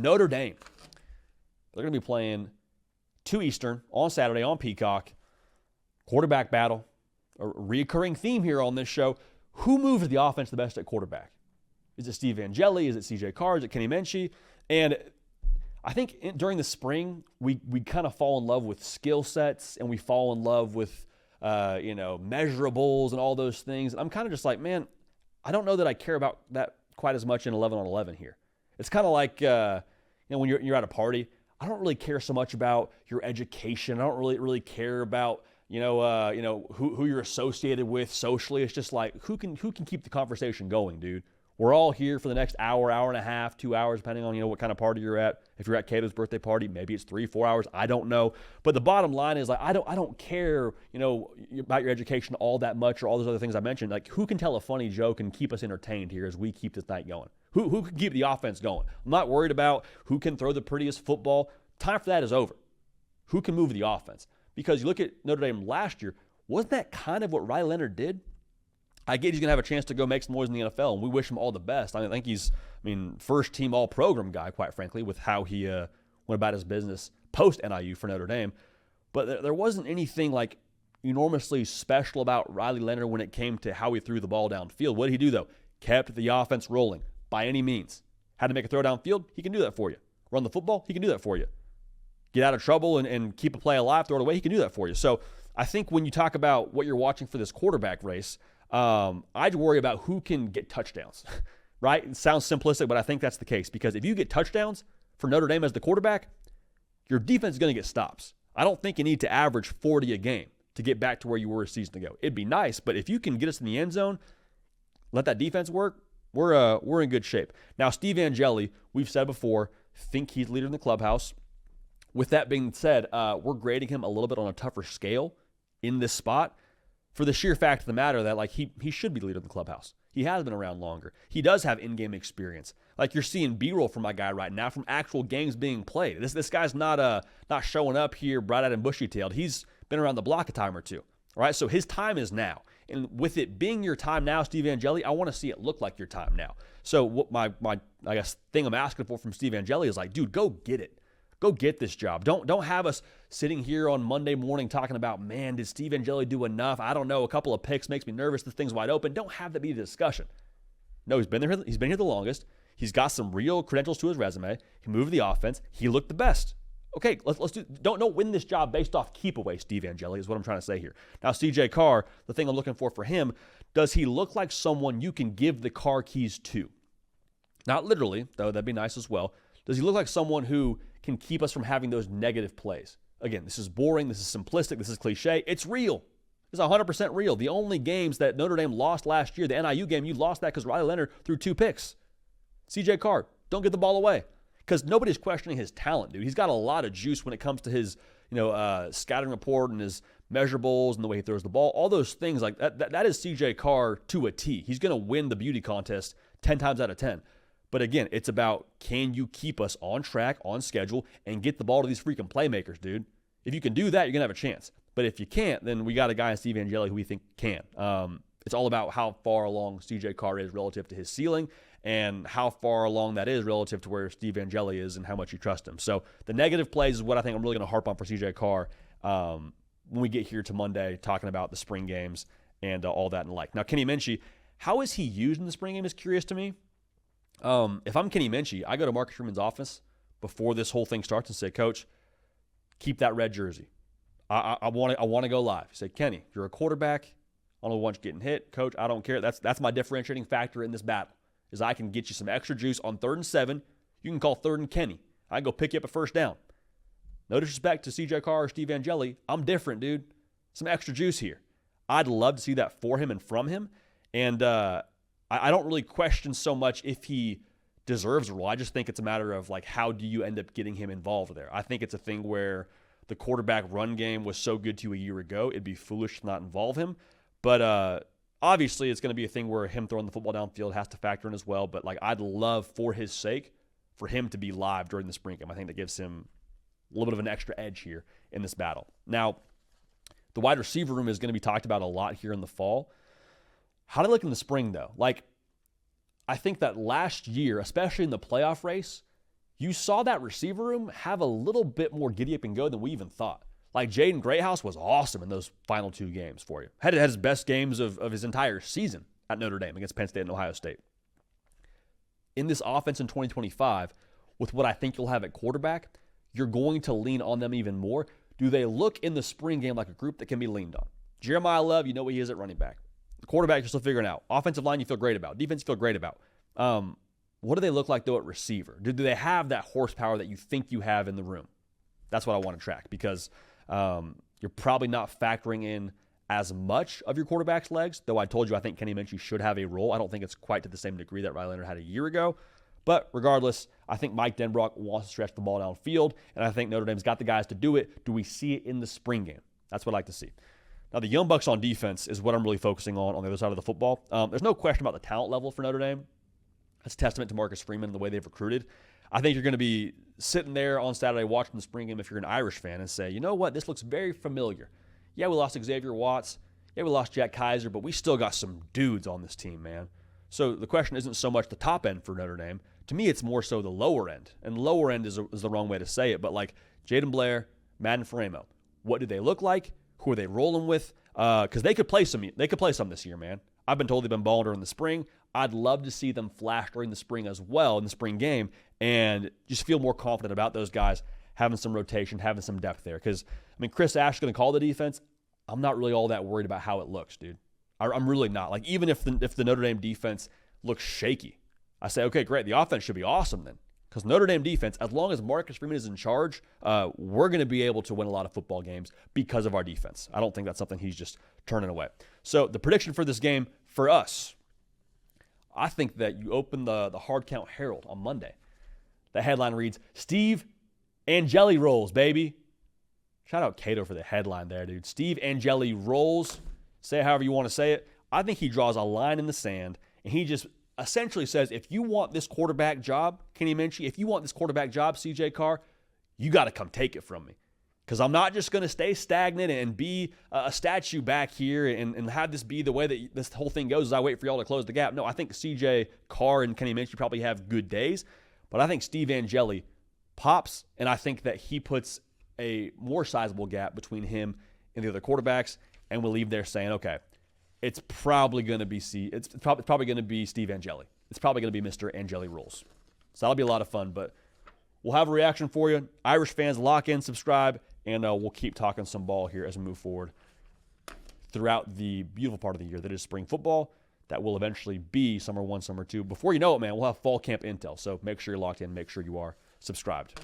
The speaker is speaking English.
Notre Dame. They're going to be playing 2 Eastern on Saturday on Peacock. Quarterback battle. A recurring theme here on this show. Who moves the offense the best at quarterback? Is it Steve Angeli? Is it CJ Carr? Is it Kenny Minchi? And I think during the spring, we kind of fall in love with skill sets and we fall in love with, measurables and all those things. I'm kind of just like, man, I don't know that I care about that quite as much in 11 on 11 here. It's kind of like, when you're at a party, I don't really care so much about your education. I don't really care about, who you're associated with socially. It's just like, who can keep the conversation going, dude? We're all here for the next hour, hour and a half, 2 hours, depending on, what kind of party you're at. If you're at Cato's birthday party, maybe it's 3-4 hours. I don't know. But the bottom line is, like, I don't care, about your education all that much or all those other things I mentioned. Like, who can tell a funny joke and keep us entertained here as we keep this night going? Who can keep the offense going? I'm not worried about who can throw the prettiest football. Time for that is over. Who can move the offense? Because you look at Notre Dame last year, wasn't that kind of what Riley Leonard did? I get he's going to have a chance to go make some noise in the NFL, and we wish him all the best. I think he's, first-team all-program guy, quite frankly, with how he went about his business post-NIU for Notre Dame. But there wasn't anything, like, enormously special about Riley Leonard when it came to how he threw the ball downfield. What did he do, though? Kept the offense rolling by any means. Had to make a throw downfield? He can do that for you. Run the football? He can do that for you. Get out of trouble and keep a play alive, throw it away? He can do that for you. So I think when you talk about what you're watching for this quarterback race, I'd worry about who can get touchdowns, right? It sounds simplistic, but I think that's the case because if you get touchdowns for Notre Dame as the quarterback, your defense is going to get stops. I don't think you need to average 40 a game to get back to where you were a season ago. It'd be nice, but if you can get us in the end zone, let that defense work, we're in good shape. Now, Steve Angeli, we've said before, think he's leader in the clubhouse. With that being said, we're grading him a little bit on a tougher scale in this spot. For the sheer fact of the matter that, like, he should be leader in the clubhouse. He has been around longer. He does have in-game experience. Like, you're seeing B-roll from my guy right now from actual games being played. This guy's not showing up here bright-eyed and bushy-tailed. He's been around the block a time or two. All right, so his time is now. And with it being your time now, Steve Angeli, I want to see it look like your time now. So what my I guess thing I'm asking for from Steve Angeli is like, dude, go get it. Go get this job. Don't have us sitting here on Monday morning talking about, man, did Steve Angeli do enough? I don't know. A couple of picks makes me nervous. This thing's wide open. Don't have that be the discussion. No, he's been there. He's been here the longest. He's got some real credentials to his resume. He moved the offense. He looked the best. Okay, let's do. Don't win this job based off keep away, Steve Angeli, is what I'm trying to say here. Now, CJ Carr, the thing I'm looking for him, does he look like someone you can give the car keys to? Not literally, though that'd be nice as well. Does he look like someone who can keep us from having those negative plays? Again, this is boring, this is simplistic, this is cliche. It's real. It's 100% real. The only games that Notre Dame lost last year, the NIU game, you lost that because Riley Leonard threw 2 picks. CJ Carr, don't get the ball away. Because nobody's questioning his talent, dude. He's got a lot of juice when it comes to his, scouting report and his measurables and the way he throws the ball. All those things, like that is CJ Carr to a T. He's going to win the beauty contest 10 times out of 10. But again, it's about, can you keep us on track, on schedule, and get the ball to these freaking playmakers, dude? If you can do that, you're going to have a chance. But if you can't, then we got a guy in Steve Angeli who we think can. It's all about how far along CJ Carr is relative to his ceiling and how far along that is relative to where Steve Angeli is and how much you trust him. So the negative plays is what I think I'm really going to harp on for CJ Carr when we get here to Monday talking about the spring games and all that and like. Now, Kenny Minchi, how is he used in the spring game is curious to me. If I'm Kenny Minchi, I go to Marcus Freeman's office before this whole thing starts and say, Coach, keep that red jersey. I want to go live. Say, Kenny, you're a quarterback. I don't want you getting hit. Coach, I don't care. That's my differentiating factor in this battle, is I can get you some extra juice on 3rd and 7. You can call 3rd and Kenny. I can go pick you up a first down. No disrespect to CJ Carr or Steve Angeli. I'm different, dude. Some extra juice here. I'd love to see that for him and from him. And I don't really question so much if he deserves a role. I just think it's a matter of, like, how do you end up getting him involved there? I think it's a thing where the quarterback run game was so good to you a year ago, it'd be foolish to not involve him. But obviously it's going to be a thing where him throwing the football downfield has to factor in as well. But, like, I'd love, for his sake, for him to be live during the spring game. I think that gives him a little bit of an extra edge here in this battle. Now, the wide receiver room is going to be talked about a lot here in the fall. How do they look in the spring, though? Like, I think that last year, especially in the playoff race, you saw that receiver room have a little bit more giddy up and go than we even thought. Like Jaden Greathouse was awesome in those final 2 games for you. Had his best games of his entire season at Notre Dame against Penn State and Ohio State. In this offense in 2025, with what I think you'll have at quarterback, you're going to lean on them even more. Do they look in the spring game like a group that can be leaned on? Jeremiah Love, you know what he is at running back. The quarterback, you're still figuring out. Offensive line, you feel great about. Defense, you feel great about. What do they look like, though, at receiver? Do they have that horsepower that you think you have in the room? That's what I want to track, because you're probably not factoring in as much of your quarterback's legs, though I told you I think Kenny Minchi should have a role. I don't think it's quite to the same degree that Riley Leonard had a year ago. But regardless, I think Mike Denbrock wants to stretch the ball downfield, and I think Notre Dame's got the guys to do it. Do we see it in the spring game? That's what I'd like to see. Now, the Young Bucks on defense is what I'm really focusing on the other side of the football. There's no question about the talent level for Notre Dame. That's a testament to Marcus Freeman and the way they've recruited. I think you're going to be sitting there on Saturday watching the spring game if you're an Irish fan and say, you know what, this looks very familiar. Yeah, we lost Xavier Watts. Yeah, we lost Jack Kaiser, but we still got some dudes on this team, man. So the question isn't so much the top end for Notre Dame. To me, it's more so the lower end. And lower end is the wrong way to say it, but like Jaden Blair, Madden Faremo, what do they look like? Who are they rolling with? Because they could play some this year, man. I've been told they've been balling during the spring. I'd love to see them flash during the spring as well in the spring game and just feel more confident about those guys having some rotation, having some depth there. Because, I mean, Chris Ash is going to call the defense. I'm not really all that worried about how it looks, dude. I'm really not. Like, even if the Notre Dame defense looks shaky, I say, okay, great. The offense should be awesome then. Because Notre Dame defense, as long as Marcus Freeman is in charge, we're going to be able to win a lot of football games because of our defense. I don't think that's something he's just turning away. So the prediction for this game for us, I think that you open the Hard Count Herald on Monday. The headline reads, Steve Angeli rolls, baby. Shout out Cato for the headline there, dude. Steve Angeli rolls. Say it however you want to say it. I think he draws a line in the sand, and he just essentially says, if you want this quarterback job, Kenny Minchi, if you want this quarterback job, CJ Carr, you got to come take it from me. Because I'm not just going to stay stagnant and be a statue back here and have this be the way that this whole thing goes as I wait for y'all to close the gap. No, I think CJ Carr and Kenny Minchi probably have good days, but I think Steve Angeli pops, and I think that he puts a more sizable gap between him and the other quarterbacks, and we'll leave there saying, okay, it's probably going to be probably going to be Steve Angeli. It's probably going to be Mr. Angeli rules. So that'll be a lot of fun, but we'll have a reaction for you. Irish fans, lock in, subscribe, and we'll keep talking some ball here as we move forward throughout the beautiful part of the year that is spring football. That will eventually be summer 1, summer 2. Before you know it, man, we'll have fall camp intel. So make sure you're locked in. Make sure you are subscribed.